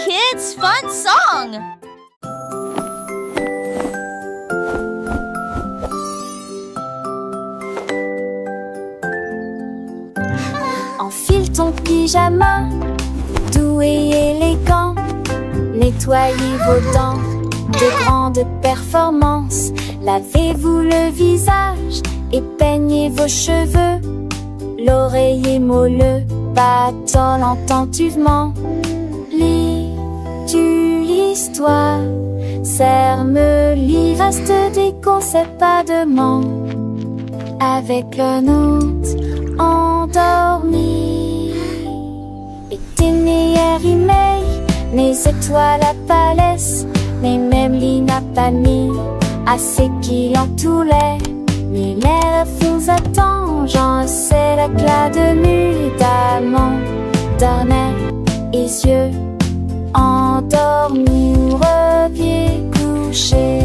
Kids Fun Song. Enfile ton pyjama, doux et élégant. Nettoyez vos dents, de grandes performances. Lavez-vous le visage et peignez vos cheveux. L'oreiller moelleux battant lentement. Lis-tu l'histoire? Serre-me-lit, reste des conseils pas de manque. Avec un autre endormi. Et tes meilleurs emails, mes étoiles à palès, mais même Lina pas mis assez qui en tout l'air. Mais l'air vous attend, j'en sais l'éclat de nuit d'amant. Dormez et yeux endormis, reviez coucher.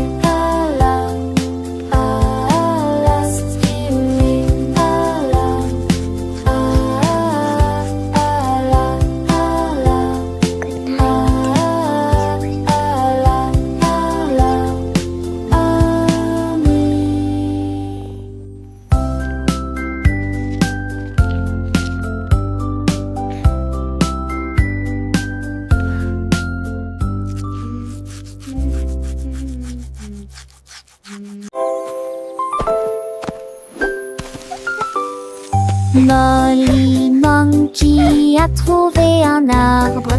Molly Monkey a trouvé un arbre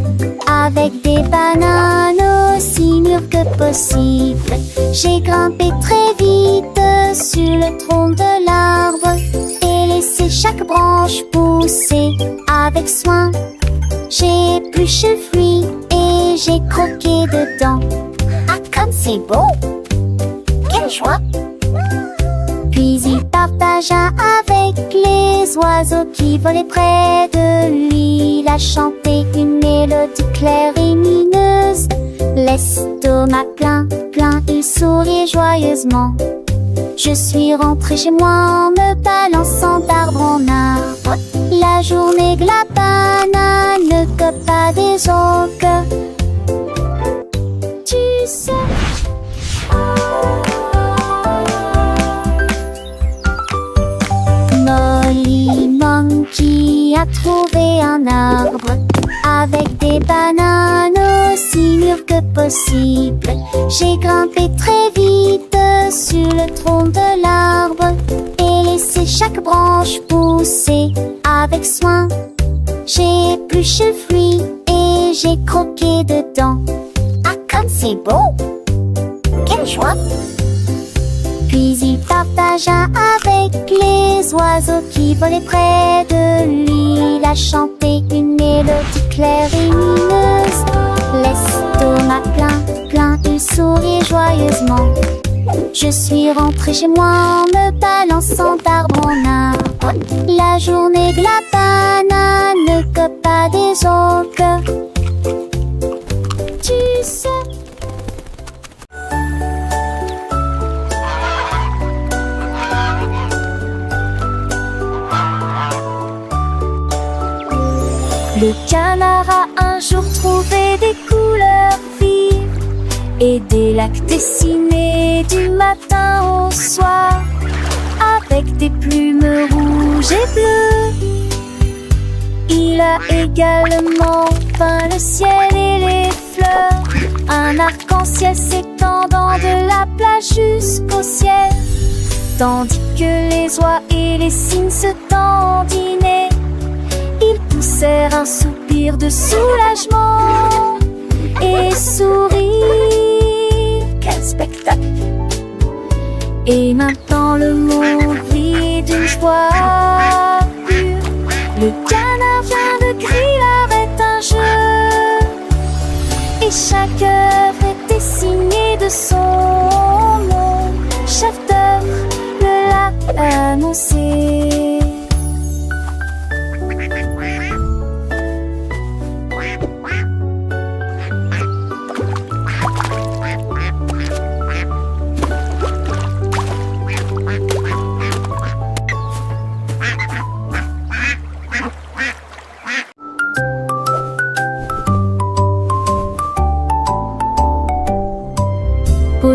avec des bananes aussi mûres que possible. J'ai grimpé très vite sur le tronc de l'arbre et laissé chaque branche pousser avec soin. J'ai épluché le fruit et j'ai croqué dedans. Ah, comme c'est beau! Quelle joie! Puis il partagea avec les oiseaux qui volaient près de lui. Il a chanté une mélodie claire et mineuse. L'estomac plein, il souriait joyeusement. Je suis rentrée chez moi en me balançant d'arbre en arbre. La journée que la banane ne cope pas des autres. Tu sais. Molly Monkey a trouvé un arbre avec des bananes aussi mûres que possible. J'ai grimpé très vite sur le tronc de l'arbre et laissé chaque branche pousser avec soin. J'ai épluché le fruit et j'ai croqué dedans. Ah, comme c'est beau! Quelle joie! Puis il partagea avec les oiseaux qui volaient près de lui. Il a chanté une mélodie claire et mineuse. L'estomac plein, il souriait joyeusement. Je suis rentrée chez moi en me balançant d'arbre en arbre. La journée que la banane ne cope pas des autres. Tu sais. Le canard a un jour trouvé des couleurs vives et des lacs dessinés du matin au soir avec des plumes rouges et bleues. Il a également peint le ciel et les fleurs, un arc-en-ciel s'étendant de la plage jusqu'au ciel, tandis que les oies et les cygnes se dandinaient. Ils poussèrent un soupir de soulagement et sourirent. Quel spectacle! Et maintenant le monde vit d'une joie pure. Le canard vient de crier, l'art est un jeu, et chaque œuvre est dessinée de son nom. Chef d'œuvre le l'a annoncé.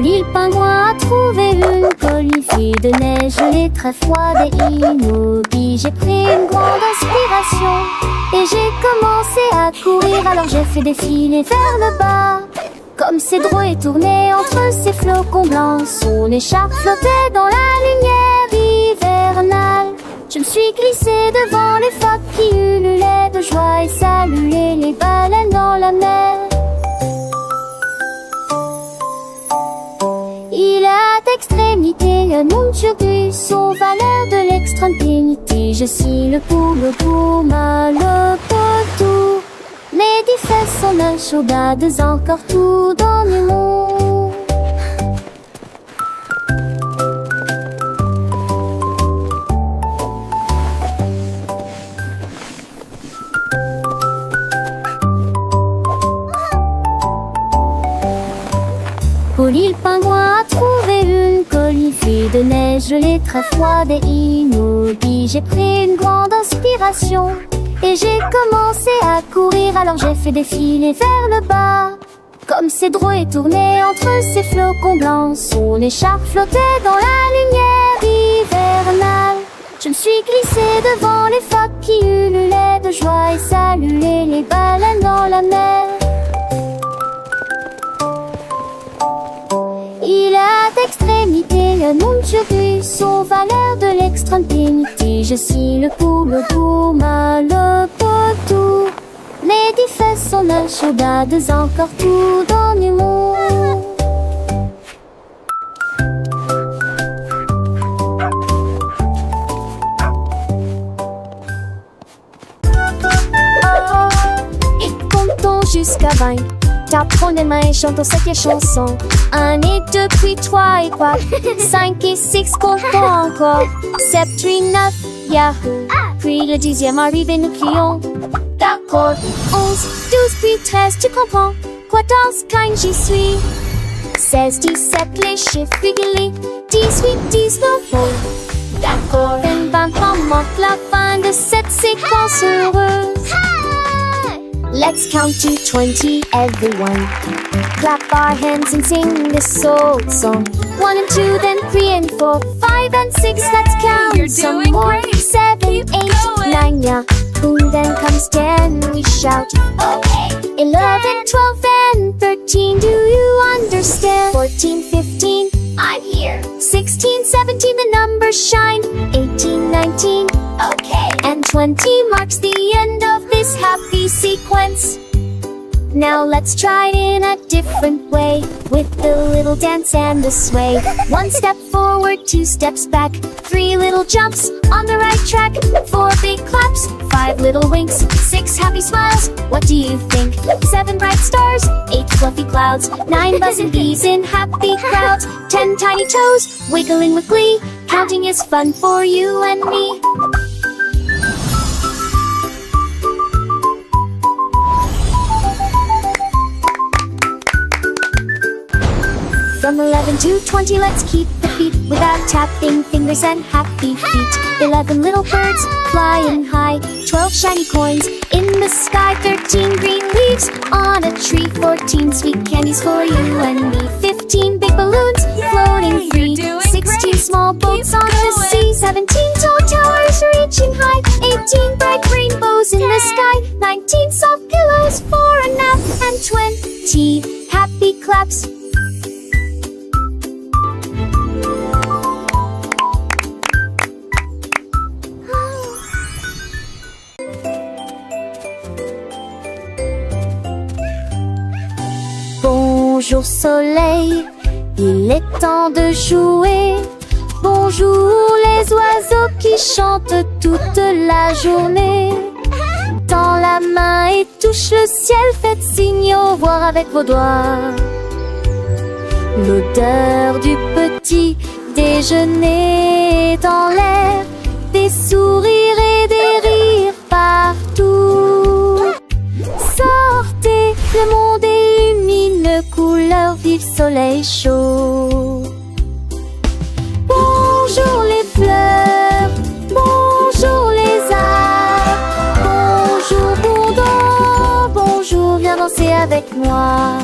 Polly le pingouin a trouvé une colifée de neige gelée très froide et immobile. J'ai pris une grande inspiration et j'ai commencé à courir. Alors j'ai fait défiler vers le bas. Comme ses drôles et tourné entre ses flocons blancs, son écharpe flottait dans la lumière hivernale. Je me suis glissée devant les phoques qui ululaient de joie et saluaient les baleines dans la mer. Il a d'extrémité un Munchubus au valeur de l'extrême-pénité. Je suis le pouma, le potou. Mais des fesses sont un chaudades encore tout dans le monde. Polly le pingouin a trouvé une colifée de neige gelée très froide et immobile. J'ai pris une grande inspiration et j'ai commencé à courir. Alors j'ai fait défiler vers le bas. Comme ses drôles et tourné entre ses flocons blancs, son écharpe flottait dans la lumière hivernale. Je me suis glissée devant les phoques qui ululaient de joie et saluaient les baleines dans la mer. Il a d'extrémité un Munchubus aux valeurs de l'extrême-pénité. Je suis le pouma, le potou. Mais des fesses sont la chaudades encore tout dans le monde. Et comptons jusqu'à 20. Tapons les mains et chantons cette chanson. 1 et 2 puis 3 et 4 5 et 6, comptons encore. 7 puis 9, yahoo. Puis le 10e arrive et nous crions d'accord. 11, 12 puis 13, tu comprends. 14, 15, j'y suis. 16, 17, les chiffres réguliers. 18, 19, oh, d'accord. 23, manque la fin de cette séquence heureuse. Let's count to 20, everyone. Clap our hands and sing this old song. 1 and 2, then 3 and 4, 5 and 6, let's count. You're some doing more. great. 7, Keep 8, going. 9, yeah. Boom, then comes 10, we shout. Okay. 11, 12, and 13, do you understand? 14, 15, I'm here. 16, 17, the numbers shine. 18, 19, okay. And 20 marks the end of this happy sequence. Now let's try it in a different way, with the little dance and the sway. 1 step forward, 2 steps back, 3 little jumps on the right track, 4 big claps, 5 little winks, 6 happy smiles. What do you think? 7 bright stars, 8 fluffy clouds, 9 buzzing bees in happy crowds, 10 tiny toes wiggling with glee. Counting is fun for you and me. From 11 to 20, let's keep the beat without tapping fingers and happy feet. 11 little birds flying high, 12 shiny coins in the sky, 13 green leaves on a tree, 14 sweet candies for you and me, 15 big balloons floating free, 16 small boats on the sea, 17 tall towers reaching high, 18 bright rainbows in the sky, 19 soft pillows for a nap, and 20 happy claps. Bonjour soleil, il est temps de jouer. Bonjour les oiseaux qui chantent toute la journée. Tends la main et touche le ciel, faites signe au revoir avec vos doigts. L'odeur du petit déjeuner dans l'air, des sourires et des rires partout. Sortez, le monde est lumine, couleur vive, soleil chaud. Bonjour les fleurs, bonjour les arbres, bonjour bourdon, bonjour, viens danser avec moi.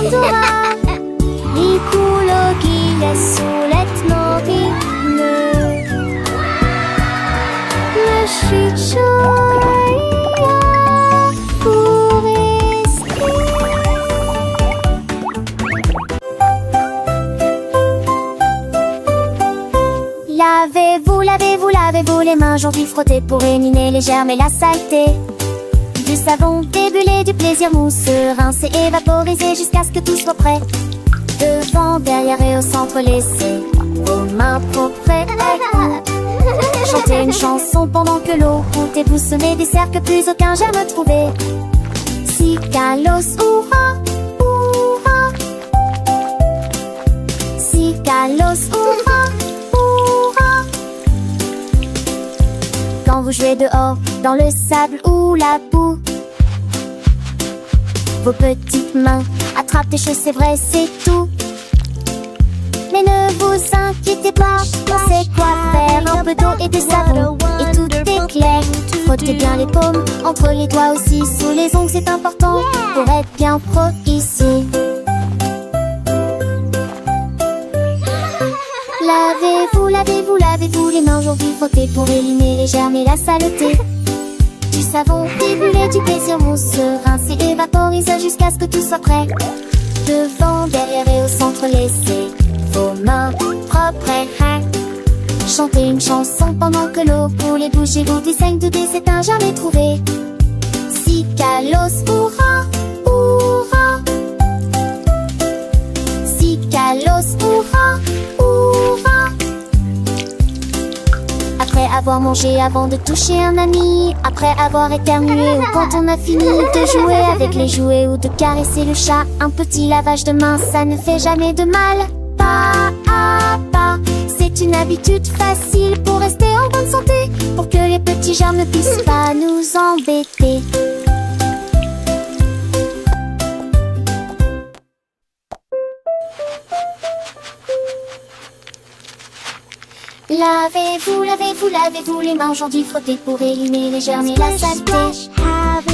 Ventura, l'ecologia soletno rinne. Le chichoia pour rester. Lavez-vous, lavez-vous, lavez-vous les mains aujourd'hui frottez pour éliminer les germes et la saleté. Du savon débulé, du plaisir mousseux, rincé et vaporisé jusqu'à ce que tout soit prêt. Devant, derrière et au centre, laissez vos mains propres. Chantez une chanson pendant que l'eau coule et vous semez des cercles plus aucun germe trouvé. Si Kalos hurrah, hurrah. Si Kalos hurrah, hurrah. Quand vous jouez dehors, dans le sable ou la boue, vos petites mains attrapent des choses, c'est vrai, c'est tout. Mais ne vous inquiétez pas, on sait quoi faire. Un peu d'eau et de savon, et tout est clair. Frottez bien les paumes, entre les doigts aussi, sous les ongles, c'est important pour être bien pro ici. Lavez-vous, lavez-vous, lavez-vous les mains aujourd'hui frottez pour éliminer les germes et la saleté. Du savon débulé, du plaisir mousseux, rincé et vaporisé jusqu'à ce que tout soit prêt. Devant, derrière et au centre, laissez vos mains propres. Chantez une chanson pendant que l'eau coule et bougez-vous du saigne de c'est un jamais trouvé. Si Kalos hurrah, hurrah. Si Kalos hurrah, hurrah. Après avoir mangé, avant de toucher un ami, après avoir éternué ou quand on a fini de jouer avec les jouets ou de caresser le chat, un petit lavage de main, ça ne fait jamais de mal. Pas à pas, c'est une habitude facile pour rester en bonne santé, pour que les petits germes ne puissent pas nous embêter. Lavez-vous, lavez-vous, lavez-vous les mains aujourd'hui frottez pour éliminer les germes et la saleté.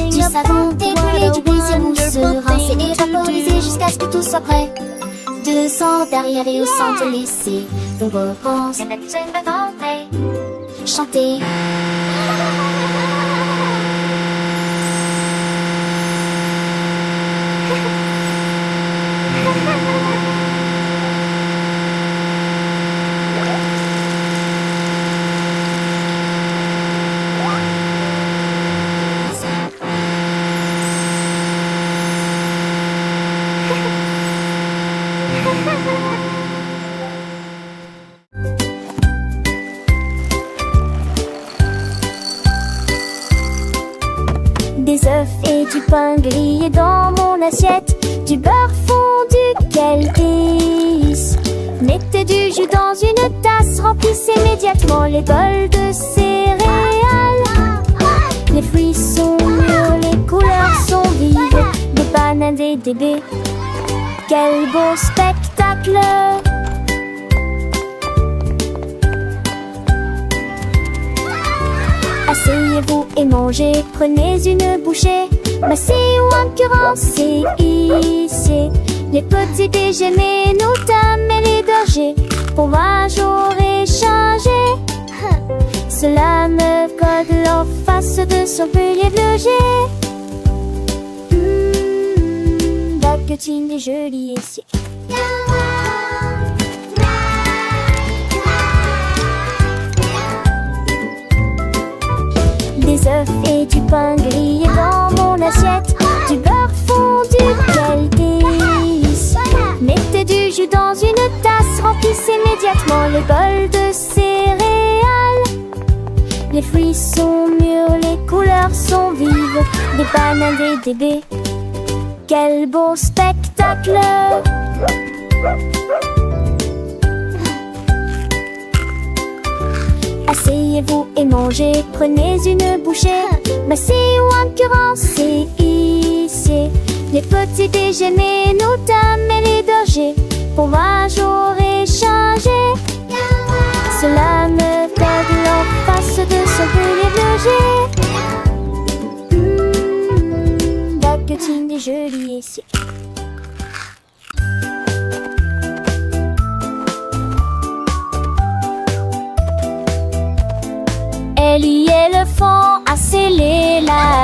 Du savon débulé, du plaisir mousseux, rincé et vaporisé jusqu'à ce que tout soit prêt. Devant, derrière et au centre, laissez vos repenses chanter. Des œufs et du pain grillé dans mon assiette, du beurre fondu, quel délice. Mettez du jus dans une tasse, remplissez immédiatement les bols de céréales. Les fruits sont mûrs, les couleurs sont vives, des bananes et des baies. Quel beau spectacle! Asseyez-vous et mangez, prenez une bouchée. Massez ou incurancez, hissez les petits déjeuners, nous dames et les bergers. Pour moi j'aurais changé. Cela me colle en face de son pilier logé. La cutine est jolie ici. Des œufs et du pain grillé dans mon assiette, du beurre fondu, quel délice. Mettez du jus dans une tasse, remplissez immédiatement les bols de céréales. Les fruits sont mûrs, les couleurs sont vives, des bananes et des baies. Quel beau spectacle! Asseyez-vous et mangez, prenez une bouchée. Massez ou incurancez, hissez les petits déjeuners, nous dames et les bergers. Pour moi j'aurais changé. Cela me colle en face de son pilier logé. La cutine est jolie ici.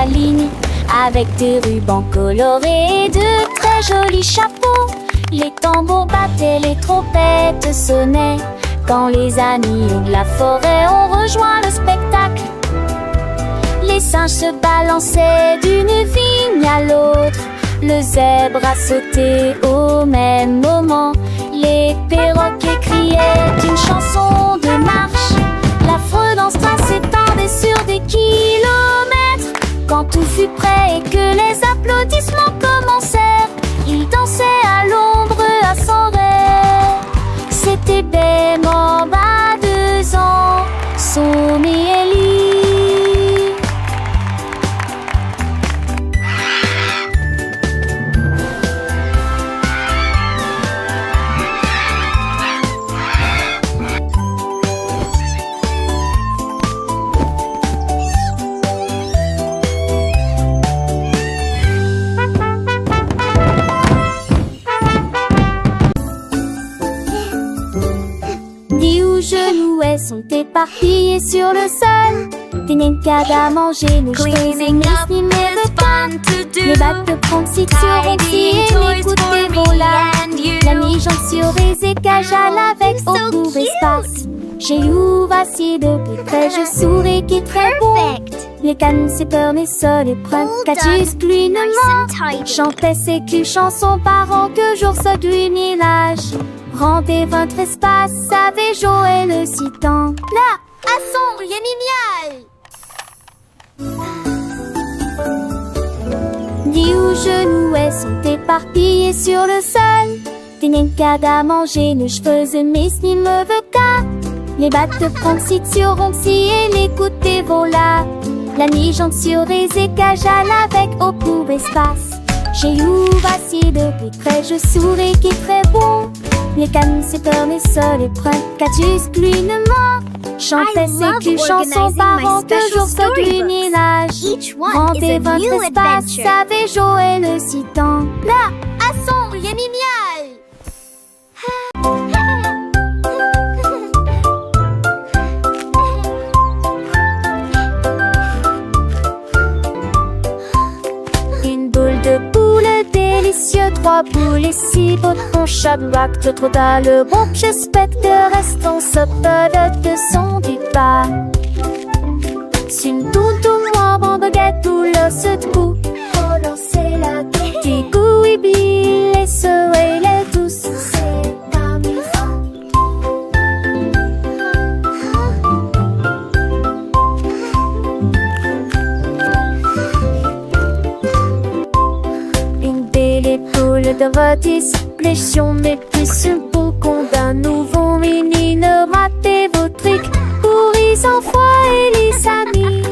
ligne, avec des rubans colorés et de très jolis chapeaux. Les tambours battaient, les trompettes sonnaient, quand les amis de la forêt ont rejoint le spectacle. Les singes se balançaient d'une vigne à l'autre, le zèbre a sauté au même moment. Les perroquets criaient une chanson de marche, l'affreux dansera s'étendait sur des kilomètres. Quand tout fut prêt et que les applaudissements commencèrent, ils dansaient à l'ombre à son rêve. C'était Bemba, 2 ans, Somme et Ellie. Sont éparpillés sur le sol, des nencades à manger, nos Cleaning up is fun to do. Les battes de Pronxit sur Roxy et les coups de Vola. La mi-jambe sur les écages à l'avec au court espace. J'ai eu vacillé de plus près, je souris qui est très bon. Les cannes, c'est peur, mes sols et preuves, Catus, clunement. Chantait ses culs chansons par an que jour saute du village. Rendez votre espace, savez jouer le citant. Là, à son, génial. Dix ou genouets sont éparpillés sur le sol. Des nencades à manger, nos cheveux mais ni me veut qu'à. Les battes de Pronxit sur Roxy et les coups de Vola. La mi-jambe sur les écages à l'avec au court espace. J'ai eu vacillé de plus près, je souris qui est très bon. Les cannes, c'est peur, mes sols et preuves, Catus, clunement. Chantait ses culs chansons par an que jour saute du village. Rendez votre espace, savez jouer le citant. Là, à son, génial. Une boule de poule délicieux, 3 boules et 6 botons, chaque bac de trop dans le bon. J'espère que restons saupodes de son du pas. Une toutou, moi, bon baguette, tout le se debout. Relancer la guette. Des goûts et billes, les ceux et les douces. C'est comme il faut. Une belle épaule de rôtisse, pléchion, mais plus un beau con d'un nouveau mini. Ne ratez vos trucs pour les enfants et les amis.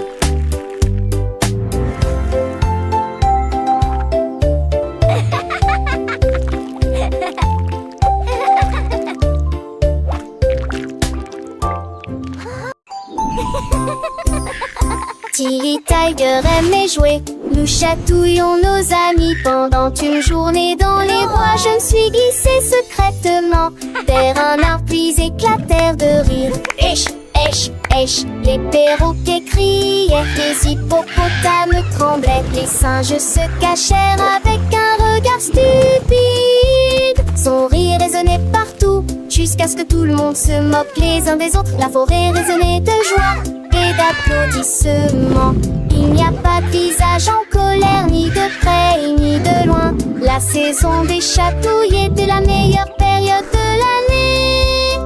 Tilly Tiger aimait jouer, nous chatouillons nos amis pendant une journée dans les bois. Je me suis glissée secrètement vers un arbre puis éclatèrent de rire. Esh, esh, esh, les perroquets criaient, les hippopotames tremblaient, les singes se cachèrent avec un regard stupide. Son rire résonnait partout, jusqu'à ce que tout le monde se moque les uns des autres. La forêt résonnait de joie et d'applaudissements. Il n'y a pas de visage en colère, ni de près ni de loin. La saison des chatouilles était la meilleure période de l'année.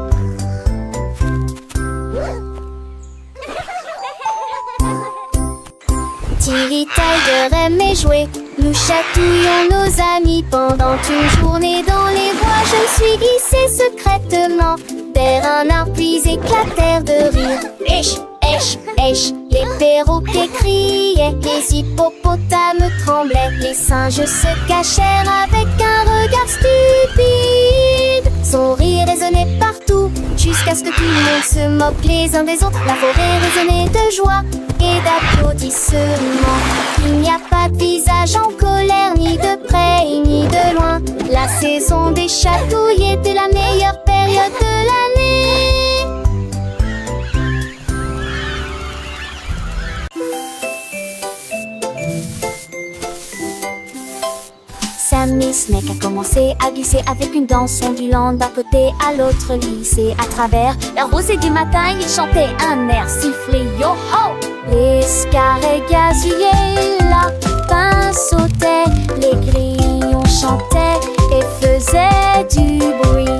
Tilly Tiger aimait jouer, nous chatouillons nos amis pendant une journée dans les bois. Je me suis glissée secrètement vers un arbre puis éclatèrent de rire. Esh, esh, esh, les perroquets criaient, les hippopotames tremblaient, les singes se cachèrent avec un regard stupide. Son rire résonnait partout, jusqu'à ce que tout le monde se moque les uns des autres. La forêt résonnait de joie et d'applaudissements. Il n'y a pas de visage en colère, ni de près ni de loin. La saison des chatouilles était la meilleure période de l'année. Snake a commencé à glisser avec une danse ondulant d'un côté à l'autre lycée. À travers la rosée du matin, il chantait un air sifflé yo-ho. Les scarets gazouillaient, lapins sautaient, les grillons chantaient et faisaient du bruit.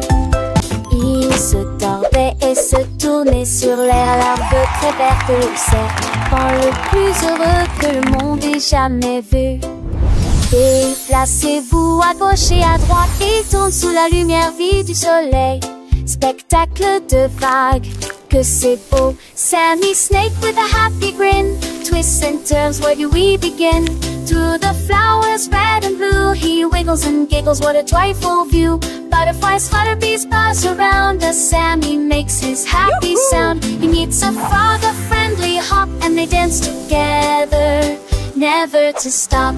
Ils se tordaient et se tournaient sur l'air, l'herbe très verte, le serpent le plus heureux que le monde ait jamais vu. Déplacez-vous à gauche et à droite, il tourne sous la lumière vive du soleil. Spectacle de vagues, que c'est beau. Sammy Snake with a happy grin, twists and turns, where do we begin? Through the flowers red and blue, he wiggles and giggles, what a joyful view. Butterflies flutter, bees buzz around as Sammy makes his happy sound. He meets a frog, a friendly hop, and they dance together, never to stop.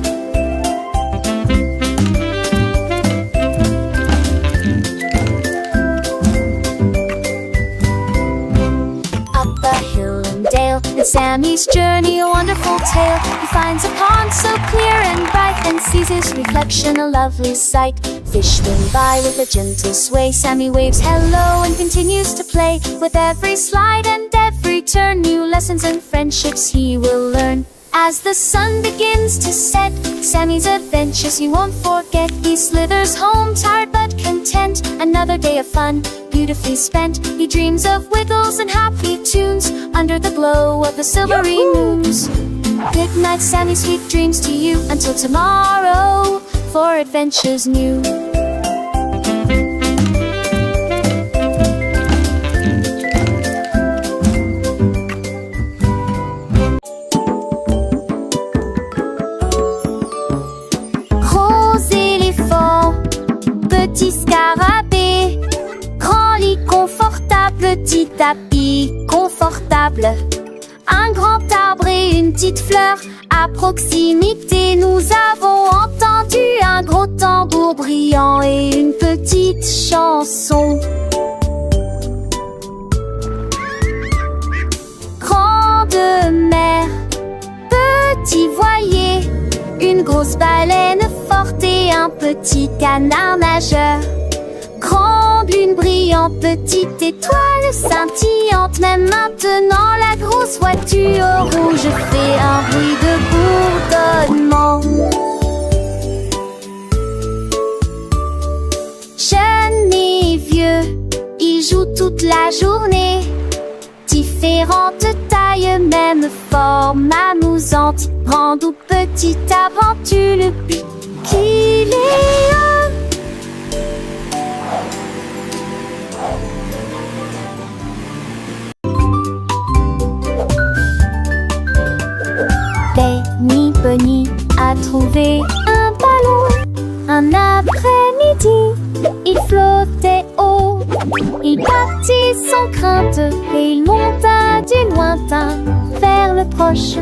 And Sammy's journey, a wonderful tale. He finds a pond so clear and bright, and sees his reflection, a lovely sight. Fish swim by with a gentle sway. Sammy waves hello and continues to play. With every slide and every turn, new lessons and friendships he will learn. As the sun begins to set, Sammy's adventures he won't forget. He slithers home tired but content. Another day of fun, beautifully spent. He dreams of wiggles and happy tunes under the glow of the silvery moons. Good night, Sammy, sweet dreams to you. Until tomorrow, for adventures new. Petit scarabée, grand lit confortable, petit tapis confortable, un grand arbre et une petite fleur. À proximité, nous avons entendu un gros tambour brillant et une petite chanson. Grande mer, petit voilier, une grosse baleine forte et un petit canard nageur. Grande lune brillante, petite étoile scintillante. Même maintenant la grosse voiture rouge fait un bruit de bourdonnement. Jeune et vieux, ils jouent toute la journée. Différentes tailles, même forme amusante. Grande ou petite aventure, le but qu'il est un. Bunny a trouvé un ballon. Un après-midi, il flottait haut. Il partit sans crainte et il monta du lointain vers le proche.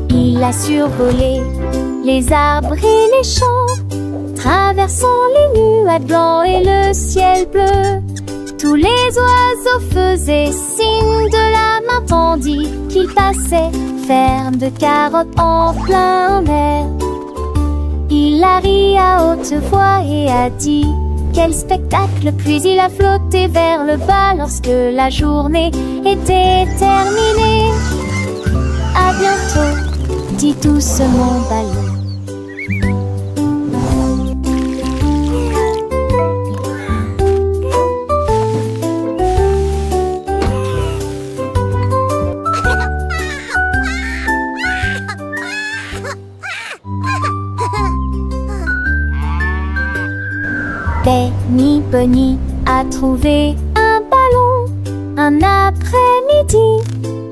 Il a survolé les arbres et les champs, traversant les nuages blancs et le ciel bleu. Tous les oiseaux faisaient signe de la main tandis qu'il passait, ferme de carottes en plein air. Il a ri à haute voix et a dit quel spectacle, puis il a flotté vers le bas lorsque la journée était terminée. À bientôt, dit doucement Ballon. Bunny a trouvé un ballon. Un après-midi,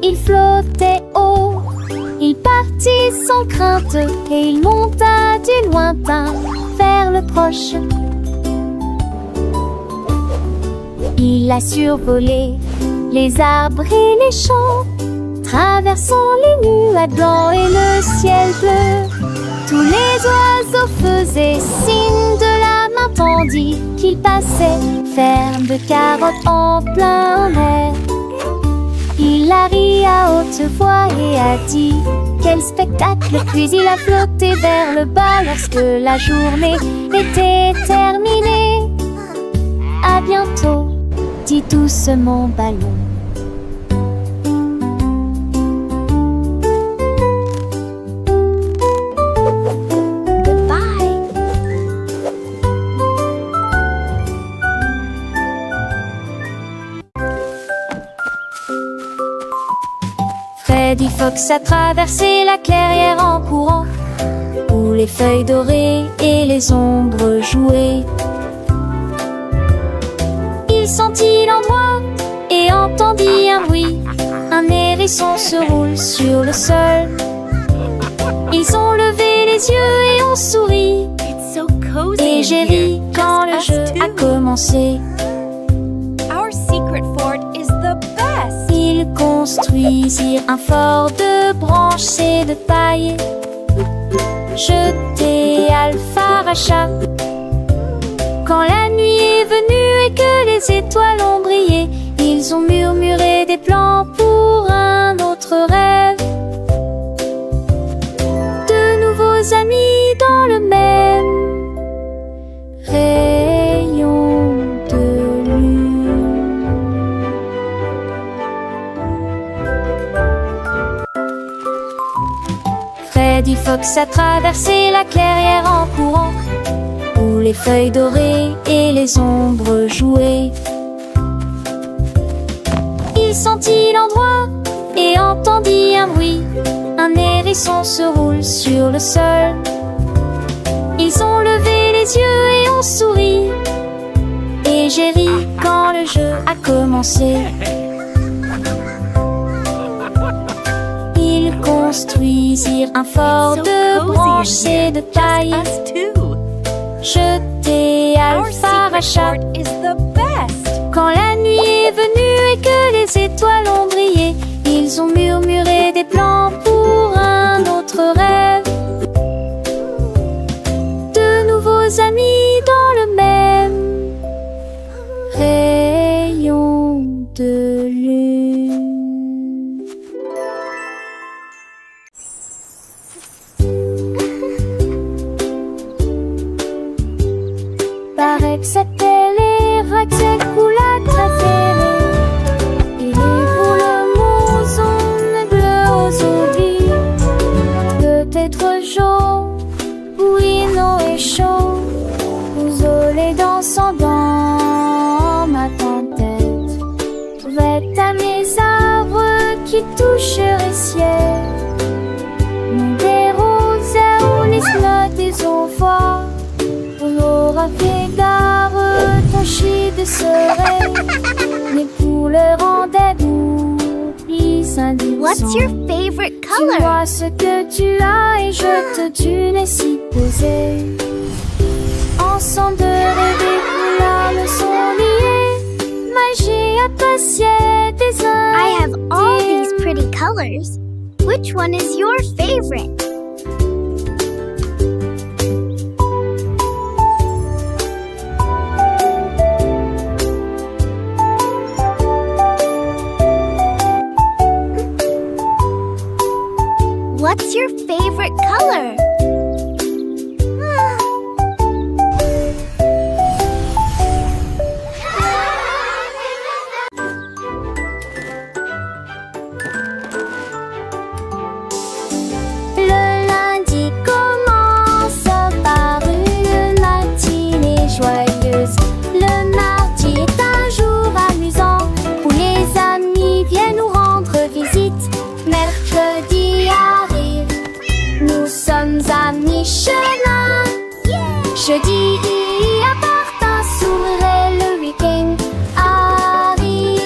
il flottait haut. Il partit sans crainte et il monta du lointain vers le proche. Il a survolé les arbres et les champs, traversant les nuages blancs et le ciel bleu. Tous les oiseaux faisaient signe de la main tandis qu'il passait, ferme de carottes en plein air. Il a ri à haute voix et a dit quel spectacle! Puis il a flotté vers le bas lorsque la journée était terminée. À bientôt, dit doucement Ballon. Freddy Fox a traversé la clairière en courant, où les feuilles dorées et les ombres jouaient. Il sentit l'endroit et entendit un bruit. Un hérisson se roule sur le sol. Ils ont levé les yeux et ont souri. Et j'ai ri quand le jeu a commencé. Ils construisirent un fort de branches et de paille. Jeté Alpharacha. Quand la nuit est venue et que les étoiles ont brillé, ils ont murmuré des plans pour un autre rêve. De nouveaux amis dans le même rayon de lune. Freddy Fox a traversé la clairière en courant, où les feuilles dorées et les ombres jouaient. Il sentit l'endroit et entendit un bruit. Un hérisson se roule sur le sol. Ils ont levé les yeux et ont souri. Et j'ai ri quand le jeu a commencé. Ils construisirent un fort de branches et de taille. Jeté Alpharacha. Quand la nuit est venue et que les étoiles ont brillé, ils ont murmuré des plans pour un autre rêve. De nouveaux amis dans le même rayon de lune. Paraît que c'était les Rucksack Coulades préférés. Et les boules mouson bleues aux oublis. Peut-être jaune, bouillon et chaud. Vous olez dansant dans ma tempête. Trouvait à mes arbres qui toucheraient ciel. Mon des roses ou les notes des envois. On aura fait gare, ton chien de serein. Mes couleurs rendaient d'oubli indulgent. What's your favorite Tu color? vois ce que tu as et je te tue les si posés. Ensemble de rêver, nous sont liés. Magie appréciée des uns. I have all these pretty colors. Which one is your favorite? What's your favorite color? Le lundi commence par une matinée joyeuse. Le mardi est un jour amusant où les amis viennent nous rendre visite. Mercredi arrive, nous sommes à mi-chemin. Jeudi appartient, s'ouvrait le week-end arrive.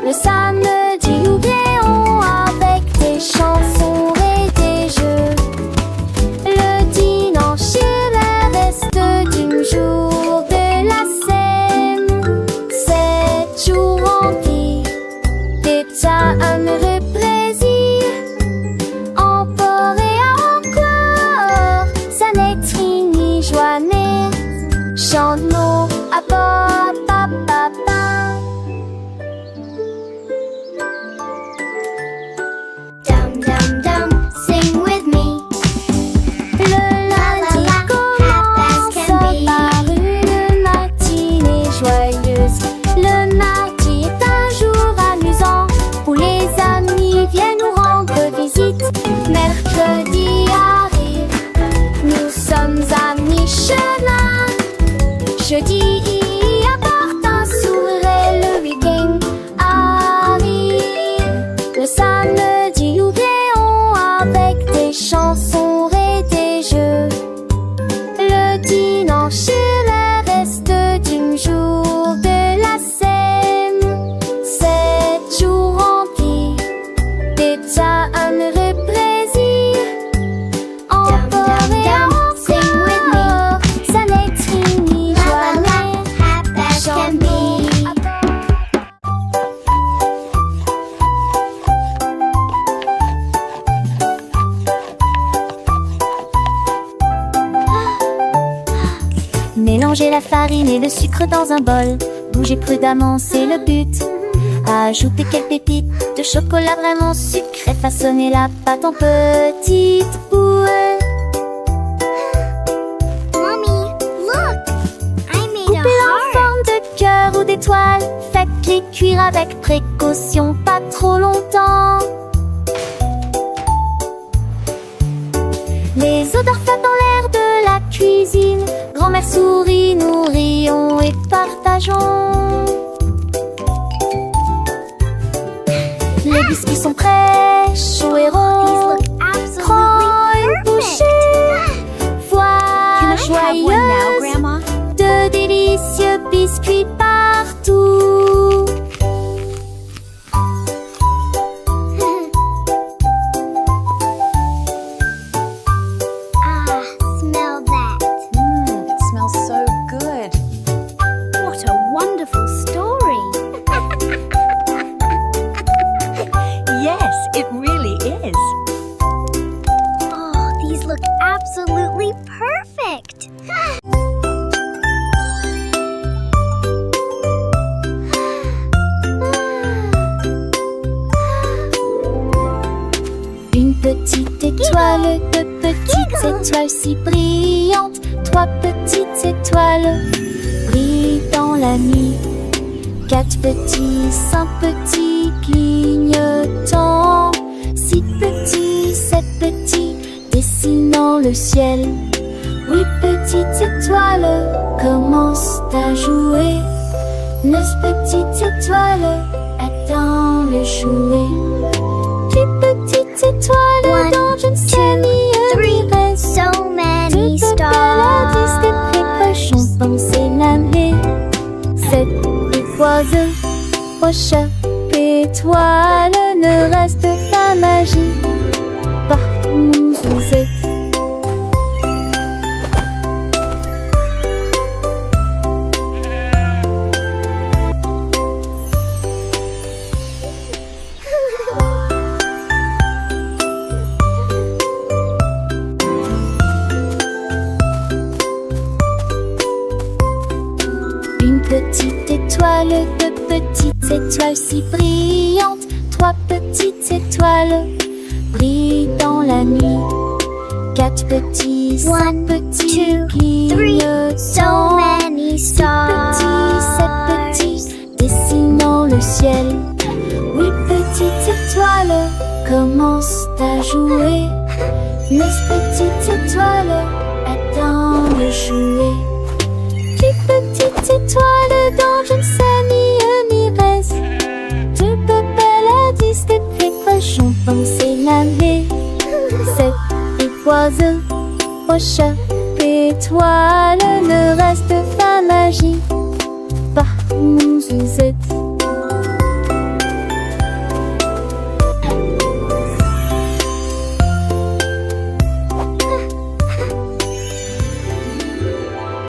Le samedi nous verrons avec des chansons et des jeux. Le dimanche est le reste du jour de la scène. 7 jours remplis d'état amoureux plaisir. Encore et encore, ça n'est fini, joie née. Chante-nous à papa, papa. Dum dum dum, jeudi y apporte un sourire et le week-end arrive. Le samedi nous créons avec des chansons et des jeux. Le dimanche est le reste du jour de la semaine. 7 jours remplis d'éternel plaisir. Encore et encore, ça n'exprime ni jamais can be. Mélangez la farine et le sucre dans un bol. Bougez prudemment, c'est le but. Ajoutez quelques pépites de chocolat vraiment sucré. Façonnez la pâte en petites boules. Mommy, look! I made a Coupez-la en heart. forme de cœur ou d'étoile. Faites-les cuire avec précaution, pas trop longtemps. Les odeurs flottent dans l'air de la cuisine. Grand-mère sourit, nous rions et partageons. Les biscuits sont prêts, chauds et These ronds. look Prends une absolutely bouchée. perfect. Voix Can I have one now, joyeuse Grandma? de délicieux biscuits partout. Ah, smell that. It smells so good. What a wonderful story. Yes, it really is. Oh, these look absolutely perfect. Une petite étoile, deux petites étoiles si brillantes. Trois petites étoiles brillent dans la nuit. Quatre petits, cinq petits clignotants. Six petits, sept petits dessinant le ciel. Huit petites étoiles commencent à jouer. 9 petites étoiles attendent le jouet. 10 petites étoiles One, dans je ne sais ni three, ni reste. So many Toutes belles des précoches ont stars. pensé l'année. 7 oiseaux, au chat, étoiles, ne reste pas magie. Partout où vous êtes. Une petite étoile, deux petites étoiles si brillantes. Trois petites étoiles brillent dans la nuit. Quatre petits, cinq One, petits two, three, so clignotants. many Six stars. petits, sept petits dessinant le ciel. Huit petites étoiles commencent à jouer. 9 petites étoiles attendent le jouet. 10 petites étoiles dans je ne sais ni reste. Deux belles à 10 des précoches ont pensé l'année. 7 oiseaux, au chat, étoiles, ne reste pas magie. Partout où vous êtes.